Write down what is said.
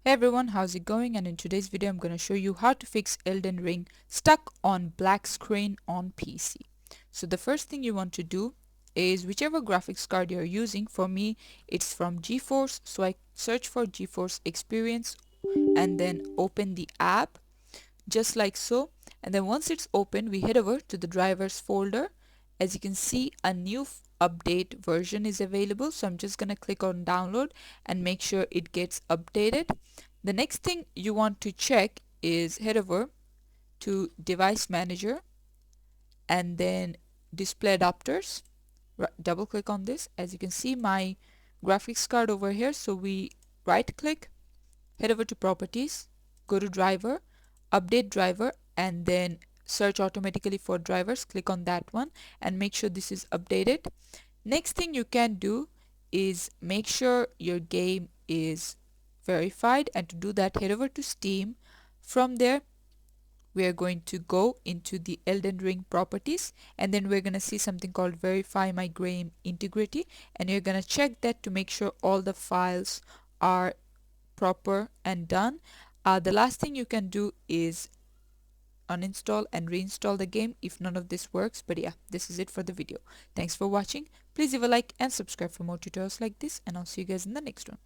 Hey everyone, how's it going? And in today's video I'm going to show you how to fix Elden Ring stuck on black screen on PC. So the first thing you want to do is whichever graphics card you're using. For me it's from GeForce, so I search for GeForce Experience and then open the app just like so. And then once it's open, we head over to the drivers folder. As you can see, a new update version is available, so I'm just gonna click on download and make sure it gets updated. The next thing you want to check is head over to device manager and then display adapters. Double click on this. As you can see, my graphics card over here, so we right click, head over to properties, go to driver, update driver, and then search automatically for drivers. Click on that one and make sure this is updated. Next thing you can do is make sure your game is verified, and to do that head over to Steam. From there we are going to go into the Elden Ring properties, and then we're going to see something called verify my game integrity, and you're going to check that to make sure all the files are proper and done. The last thing you can do is uninstall and reinstall the game if none of this works. But yeah, this is it for the video. Thanks for watching. Please leave a like and subscribe for more tutorials like this, and I'll see you guys in the next one.